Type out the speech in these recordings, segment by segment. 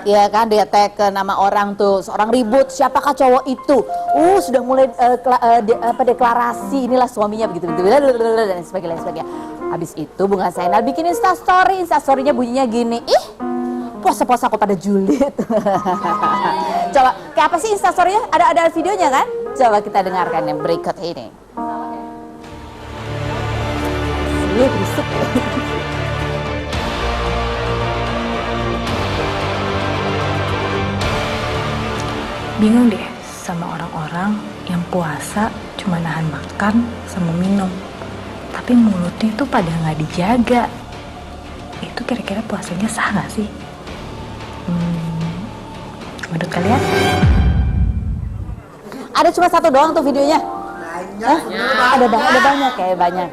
Ya kan, dia tag ke nama orang tuh, seorang ribut, siapakah cowok itu? Sudah mulai deklarasi, inilah suaminya begitu dan sebagainya. Habis itu Bunga Zainal bikin instastory-nya bunyinya gini, ih puasa-puasa kok pada julid. Coba, kayak apa sih instastory-nya? Ada videonya kan? Coba kita dengarkan yang berikut ini. Berisik. Bingung deh sama orang-orang yang puasa cuma nahan makan sama minum, tapi mulutnya tuh pada nggak dijaga. Itu kira-kira puasanya sah nggak sih? Menurut kalian? Ada cuma satu doang tuh videonya. Ada banyak kayak banyak.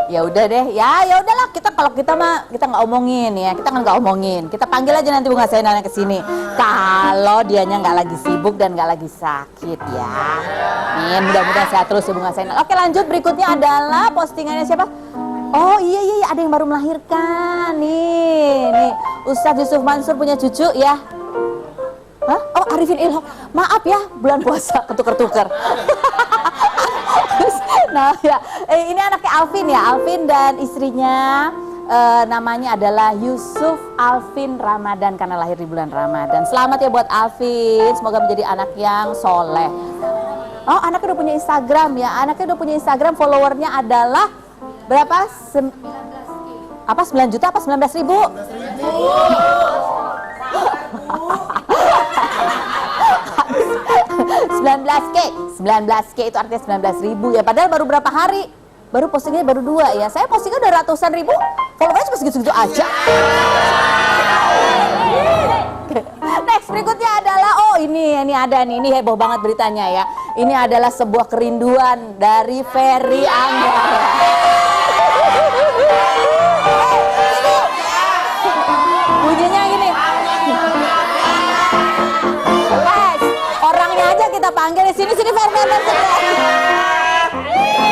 Ya udah deh, ya udahlah, kalau kita nggak omongin ya, kita kan nggak omongin. Kita panggil aja nanti Bunga Zainal ke sini. Kalau dianya nggak lagi sibuk dan nggak lagi sakit ya. Mudah-mudahan sehat terus ya Bunga Zainal. Oke, lanjut, berikutnya adalah postingannya siapa? Oh iya, ada yang baru melahirkan nih Ustadz Yusuf Mansur punya cucu ya. Hah? Oh, Arifin Ilham. Maaf ya, bulan puasa ketuker-tuker. Nah ya, ini anaknya Alvin ya, Alvin dan istrinya namanya adalah Yusuf Alvin Ramadan karena lahir di bulan Ramadan. Selamat ya buat Alvin, semoga menjadi anak yang soleh. Oh, anaknya udah punya Instagram ya, followernya adalah berapa? 9 juta apa 19 ribu? 19K itu artinya 19.000 ya, padahal baru berapa hari, baru postingnya baru 2 ya. Saya postingnya udah ratusan ribu, followernya cuma segitu-segitu aja. Next, berikutnya adalah ini ada nih, ini heboh banget beritanya ya. Ini adalah sebuah kerinduan dari Ferry Anggara. Bunyinya gini. Orangnya aja kita panggil sini Fer.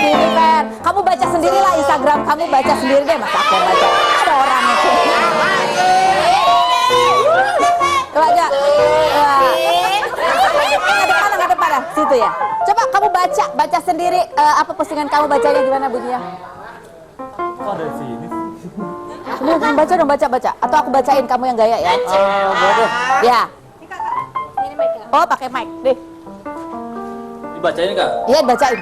Sini Fer, kamu baca sendiri lah Instagram kamu, baca sendiri deh, masa aku yang baca, ada orangnya. Coba aja. Nggak depan situ ya. Coba kamu baca sendiri apa postingan kamu, bacanya gimana bunyinya? Kok ada di sini? Kamu baca dong, baca. Atau aku bacain, kamu yang gaya ya. Boleh. Ya. Oh, pakai mic deh. Dibacain nggak? Iya, bacain.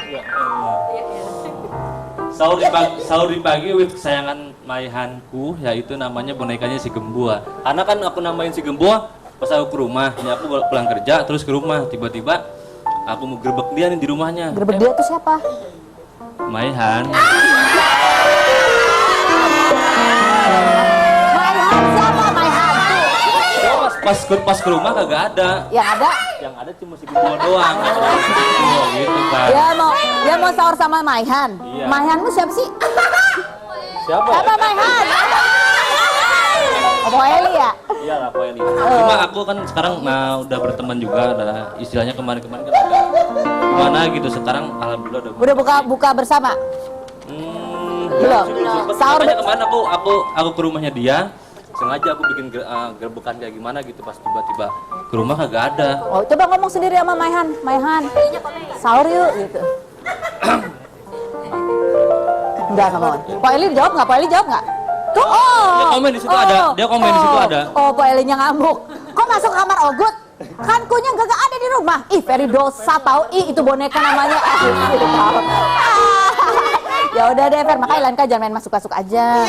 Sahur di pagi with kesayangan Maihanku, yaitu namanya bonekanya si Gembua. Karena kan aku namain si Gembua pas aku ke rumah. Ini aku pulang kerja terus ke rumah, tiba-tiba aku mau gerbek dia nih di rumahnya. Gerbek dia tuh siapa? Maihan. Pas ke rumah kagak ada. Yang ada cuma si Gembua doang. Gitu kan. Dia mau sahur sama Maihan. Iya. Maihanmu siapa sih? Siapa? Apa Maihan? Om Eli ya? Iya lah, Eli. Cuma aku kan sekarang udah berteman juga, istilahnya kemarin-kemarin kan agak gimana gitu. Sekarang alhamdulillah udah buka bersama. Belum. Sahur kemarin aku ke rumahnya dia. Sengaja aku bikin gerbekan kayak gimana gitu, pas tiba-tiba ke rumah kagak ada. Oh, coba ngomong sendiri sama Maihan. Sahur yuk gitu. Enggak mau. Pak Eli jawab nggak? Tuh, Dia komen di situ ada. Oh, Pak Elinya ngamuk. Kok masuk kamar Ogut? Kan kunya gak ada di rumah. Ih, Ferry dosa tahu. Ih, itu boneka namanya. Ya udah deh, Fer, makanya lain kali jangan main masuk-masuk aja.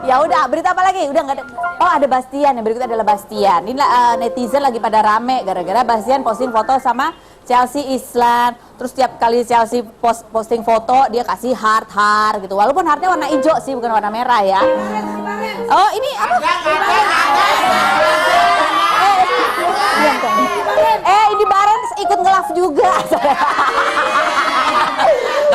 Ya udah, berita apa lagi? Udah nggak ada. Oh, ada Bastian. Yang berikutnya adalah Bastian. Ini netizen lagi pada rame gara-gara Bastian posting foto sama Chelsea Islan. Terus tiap kali Chelsea posting foto dia kasih heart gitu. Walaupun heartnya warna hijau sih, bukan warna merah ya. Oh, ini apa? Ini Barens ikut nge-love juga.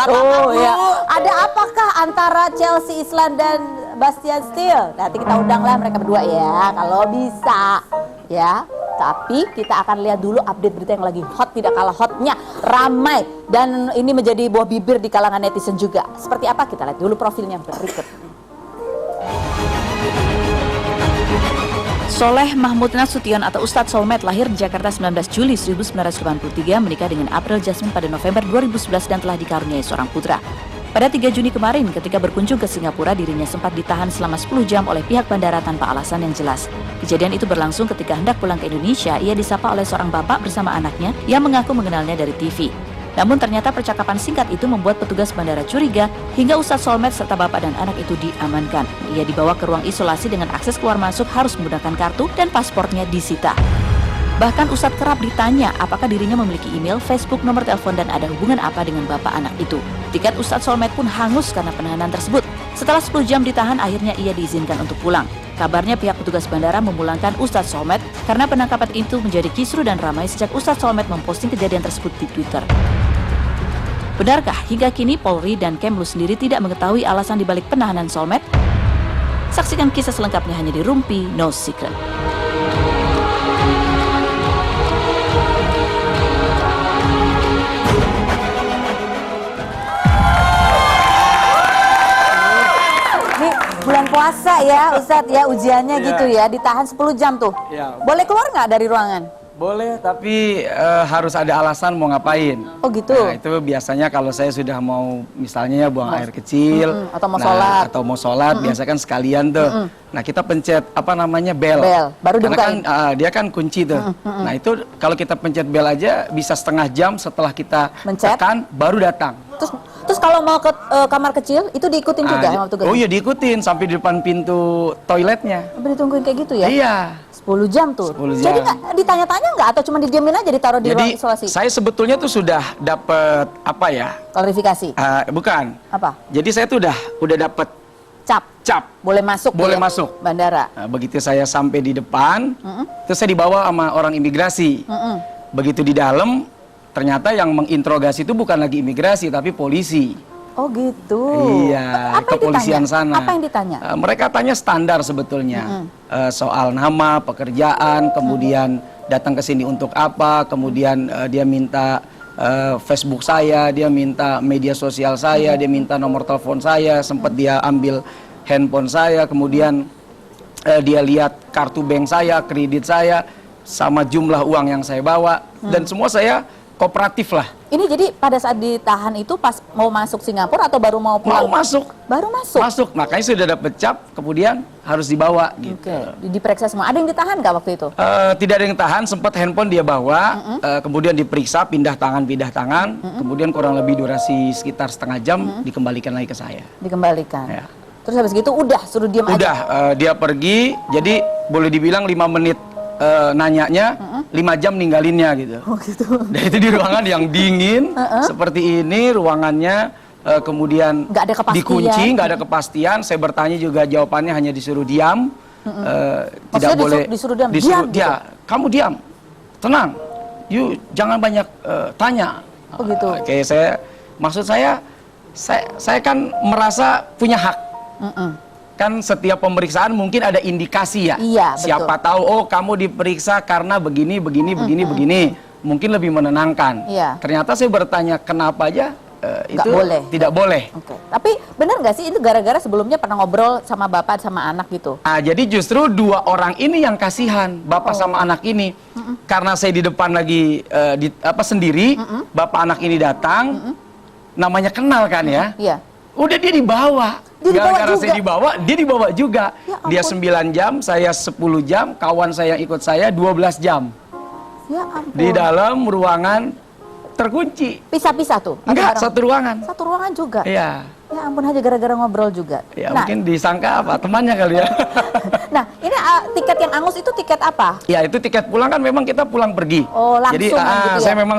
Oh ya. Ada apakah antara Chelsea Islan dan Bastian Steele? Nanti kita undanglah mereka berdua ya, kalau bisa ya. Tapi kita akan lihat dulu update berita yang lagi hot, tidak kalah hotnya, ramai, dan ini menjadi buah bibir di kalangan netizen juga. Seperti apa? Kita lihat dulu profilnya berikut. Soleh Mahmud Nasution atau Ustadz Solmed lahir di Jakarta 19 Juli 1983, menikah dengan April Jasmine pada November 2011 dan telah dikaruniai seorang putra. Pada 3 Juni kemarin, ketika berkunjung ke Singapura, dirinya sempat ditahan selama 10 jam oleh pihak bandara tanpa alasan yang jelas. Kejadian itu berlangsung ketika hendak pulang ke Indonesia, ia disapa oleh seorang bapak bersama anaknya yang mengaku mengenalnya dari TV. Namun ternyata percakapan singkat itu membuat petugas bandara curiga hingga Ustadz Solmed serta bapak dan anak itu diamankan. Ia dibawa ke ruang isolasi dengan akses keluar masuk harus menggunakan kartu dan paspornya disita. Bahkan Ustadz kerap ditanya apakah dirinya memiliki email, Facebook, nomor telepon dan ada hubungan apa dengan bapak anak itu. Tiket Ustadz Solmed pun hangus karena penahanan tersebut. Setelah 10 jam ditahan, akhirnya ia diizinkan untuk pulang. Kabarnya pihak petugas bandara memulangkan Ustadz Solmed karena penangkapan itu menjadi kisru dan ramai sejak Ustadz Solmed memposting kejadian tersebut di Twitter. Benarkah hingga kini Polri dan Kemlu sendiri tidak mengetahui alasan dibalik penahanan Solmed? Saksikan kisah selengkapnya hanya di Rumpi No Secret. Ini bulan puasa ya Ustadz ya, ujiannya gitu ya, ditahan 10 jam tuh. Ya. Boleh keluar nggak dari ruangan? Boleh, tapi harus ada alasan mau ngapain. Oh gitu? Nah, itu biasanya kalau saya sudah mau misalnya buang air kecil. Atau mau sholat. Atau mau sholat, biasa kan sekalian tuh. Nah kita pencet apa namanya bel. Baru Karena kan dibukain. dia kan kunci tuh. Nah itu kalau kita pencet bel aja bisa setengah jam setelah kita Mencet. tekan baru datang. Terus kalau mau ke kamar kecil itu diikutin juga sama petugas? Oh iya diikutin sampai di depan pintu toiletnya. Sampai ditungguin kayak gitu ya? Iya. 10 jam tuh. 10 jam. Jadi nggak ditanya-tanya nggak atau cuma didiamin aja ditaruh di ruang Jadi isolasi? saya sebetulnya tuh sudah dapat apa ya? Klarifikasi. Bukan. Apa? Jadi saya tuh udah dapat cap. Boleh masuk. Boleh ya? masuk. Bandara. Nah, begitu saya sampai di depan, terus saya dibawa sama orang imigrasi. Begitu di dalam, ternyata yang menginterogasi itu bukan lagi imigrasi tapi polisi. Oh gitu. Iya, Apa yang kepolisian ditanya? sana. Apa yang ditanya? Mereka tanya standar sebetulnya. Soal nama, pekerjaan, kemudian datang ke sini untuk apa, kemudian dia minta Facebook saya, dia minta media sosial saya, dia minta nomor telepon saya, sempat dia ambil handphone saya, kemudian dia lihat kartu bank saya, kredit saya, sama jumlah uang yang saya bawa, dan semua saya kooperatif lah. Ini jadi pada saat ditahan itu pas mau masuk Singapura atau baru mau pulang? Mau masuk. Baru masuk? Masuk, makanya sudah dapat cap, kemudian harus dibawa gitu. Oke, diperiksa semua. Ada yang ditahan nggak waktu itu? Tidak ada yang tahan, sempat handphone dia bawa, kemudian diperiksa, pindah tangan, kemudian kurang lebih durasi sekitar setengah jam, dikembalikan lagi ke saya. Dikembalikan. Ya. Terus habis gitu udah suruh diam aja? Udah, dia pergi, jadi boleh dibilang 5 menit nanyanya, 5 jam ninggalinnya gitu. Oh gitu. Dan itu di ruangan yang dingin, seperti ini ruangannya, kemudian Nggak ada kepastian. dikunci, nggak ada kepastian. Saya bertanya juga jawabannya hanya disuruh diam, tidak Maksudnya boleh disuruh diam? disuruh Diam dia, kamu diam, tenang, you jangan banyak tanya. Oh gitu. Oke, maksud saya kan merasa punya hak. Kan setiap pemeriksaan mungkin ada indikasi ya. Iya, Siapa tahu, oh kamu diperiksa karena begini. Mungkin lebih menenangkan. Iya. Ternyata saya bertanya kenapa aja itu boleh. tidak boleh. Oke. Tapi benar nggak sih itu gara-gara sebelumnya pernah ngobrol sama bapak sama anak gitu? Jadi justru 2 orang ini yang kasihan, bapak sama anak ini. Karena saya di depan lagi sendiri, bapak anak ini datang, namanya kenal kan ya. Iya. Udah dia dibawa. Dia dibawa Gara-gara juga? saya dibawa, dia dibawa juga. Ya Dia ampun. 9 jam, saya 10 jam, kawan saya yang ikut saya 12 jam. Ya ampun. Di dalam ruangan terkunci. Pisah-pisah tuh? Atau Enggak, bareng? satu ruangan. Satu ruangan juga? Iya. Ya ampun, hanya gara-gara ngobrol juga. Ya Nah, mungkin disangka apa, temannya kali ya. nah ini tiket yang angus itu tiket apa? Ya itu tiket pulang kan memang kita pulang pergi. Oh, langsung Jadi gitu ya? saya memang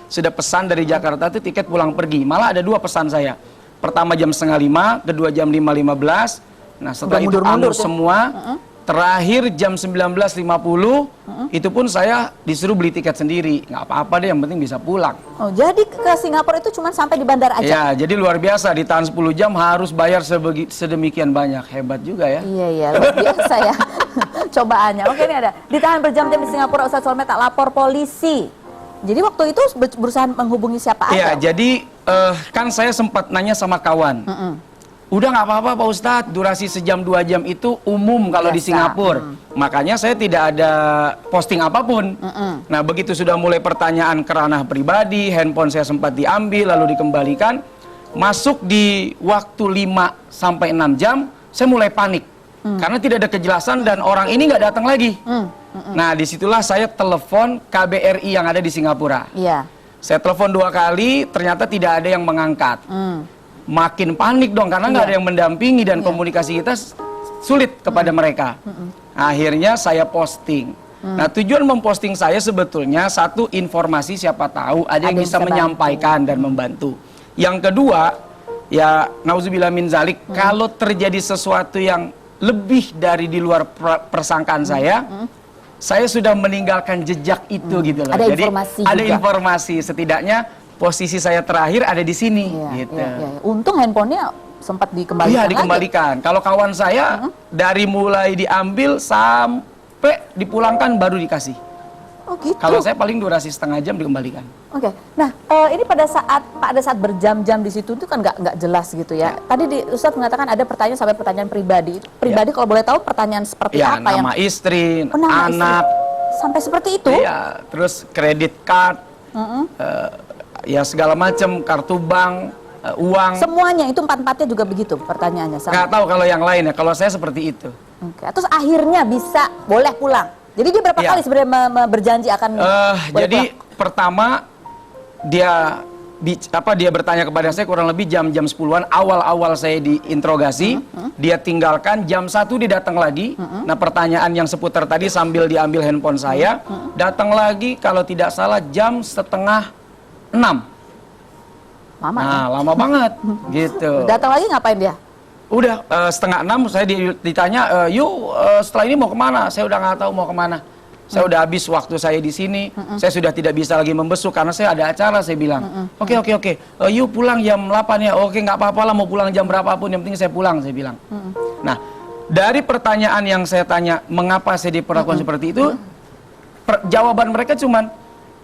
sudah pesan dari Jakarta itu tiket pulang pergi. Malah ada 2 pesan saya. Pertama jam 4:30, kedua jam 5:15. Nah setelah Udah itu mundur-mundur angus tuh. semua. Terakhir jam 19.50 itu pun saya disuruh beli tiket sendiri. Nggak apa-apa deh, yang penting bisa pulang. Oh, jadi ke Singapura itu cuma sampai di bandara aja? Ya, jadi luar biasa, ditahan 10 jam harus bayar sedemikian banyak. Hebat juga ya. Iya, luar biasa ya cobaannya. Oke, ini ada. Ditahan berjam-jam di Singapura, Ustadz Solmed tak lapor polisi. Jadi waktu itu berusaha menghubungi siapa Iya, aja? jadi kan saya sempat nanya sama kawan. Udah nggak apa-apa Pak Ustadz, durasi sejam 2 jam itu umum kalau di Biasa. Singapura. Makanya saya tidak ada posting apapun. Nah begitu sudah mulai pertanyaan ke ranah pribadi, handphone saya sempat diambil lalu dikembalikan. Masuk di waktu 5 sampai 6 jam, saya mulai panik. Karena tidak ada kejelasan dan orang ini nggak datang lagi. Nah disitulah saya telepon KBRI yang ada di Singapura. Iya. Saya telepon 2 kali, ternyata tidak ada yang mengangkat. Makin panik dong karena nggak ada yang mendampingi dan komunikasi kita sulit kepada mereka. Akhirnya saya posting. Nah tujuan memposting saya sebetulnya satu, informasi, siapa tahu ada yang bisa menyampaikan dan membantu. Yang kedua, ya nauzubillah min zalik, kalau terjadi sesuatu yang lebih dari di luar persangkaan saya sudah meninggalkan jejak itu gitu loh. Ada Jadi informasi ada juga. informasi, setidaknya posisi saya terakhir ada di sini Iya, gitu. iya. Untung handphonenya sempat dikembalikan Iya lagi. dikembalikan. Kalau kawan saya dari mulai diambil sampai dipulangkan baru dikasih. Oh gitu. Kalau saya paling durasi setengah jam dikembalikan. Oke. Nah, ini pada saat berjam-jam di situ itu kan nggak jelas gitu ya. Tadi Ustadz mengatakan ada pertanyaan sampai pertanyaan pribadi. Pribadi kalau boleh tahu pertanyaan seperti Ya apa nama istri, Oh, nama anak, istri. Sampai seperti itu? ya terus kredit card, ya segala macam, kartu bank, uang. Semuanya itu empat-empatnya juga begitu pertanyaannya. Sama. Nggak tahu kalau yang lain ya. Kalau saya seperti itu. Oke. Terus akhirnya bisa boleh pulang. Jadi dia berapa Iya. kali sebenarnya berjanji akan boleh Jadi pulang? pertama dia dia bertanya kepada saya kurang lebih jam-jam 10-an awal-awal saya diinterogasi. Dia tinggalkan jam 1 dia datang lagi. Nah pertanyaan yang seputar tadi sambil diambil handphone saya. Datang lagi kalau tidak salah jam 5:30. Mama. Nah lama banget gitu. Datang lagi ngapain dia? Udah 5:30 saya ditanya, yuk setelah ini mau kemana? Saya udah nggak tahu mau kemana. Saya udah habis waktu saya di sini. Saya sudah tidak bisa lagi membesuk karena saya ada acara. Saya bilang, oke. Yuk pulang jam 8 ya. Oke nggak apa-apa lah mau pulang jam berapapun. Yang penting saya pulang. Saya bilang. Nah dari pertanyaan yang saya tanya, mengapa saya diperlakukan seperti itu? Jawaban mereka cuman,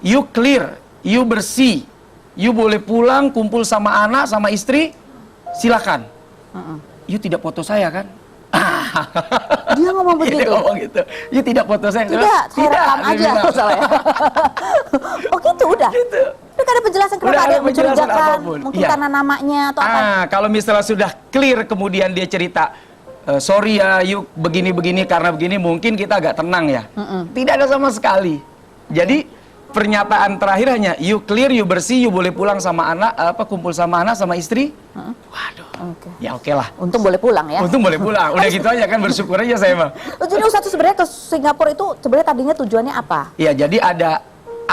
you clear, you bersih, you boleh pulang, kumpul sama anak, sama istri, silakan. You tidak foto saya kan? Dia ngomong begitu? Dia ngomong gitu. You tidak foto saya. Tidak, saya rekam dia aja. bilang. Salah ya. Oh gitu, udah? Gitu. Udah gak ada penjelasan kenapa Udah ada ada yang penjelasan mencurigakan? apapun. Mungkin Iya. karena namanya atau apa? Kalau misalnya sudah clear kemudian dia cerita, sorry ya, you begini-begini karena begini, mungkin kita agak tenang ya. Tidak ada sama sekali. Jadi pernyataan terakhir hanya you clear, you bersih, you boleh pulang sama anak, kumpul sama anak, sama istri. Waduh, Oke. ya oke lah. Untung boleh pulang ya. Untung boleh pulang. Udah gitu aja kan, bersyukur aja saya mah. Jadi Ustadz sebenarnya ke Singapura itu sebenarnya tadinya tujuannya apa? Ya jadi ada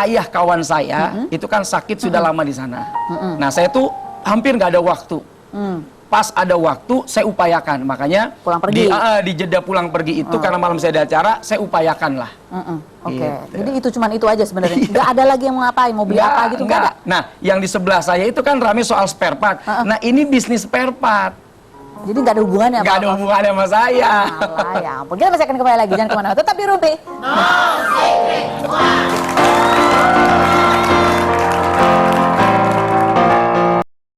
ayah kawan saya itu kan sakit sudah lama di sana. Nah saya tuh hampir nggak ada waktu. Pas ada waktu saya upayakan, makanya Pulang pergi. di jeda pulang pergi itu karena malam saya ada acara, saya upayakan lah. Oke. Gitu. Jadi itu cuman itu aja sebenarnya. Nggak ada lagi yang mau ngapain, mau beli apa gitu nggak ada. Nah yang di sebelah saya itu kan rame soal spare part. Nah ini bisnis spare part, Jadi nggak ada hubungannya nggak ada apa-apa. hubungannya sama saya. Alah, ya ampun. Kita masih akan kembali lagi, jangan kemana-mana. Tetap di Rumpi.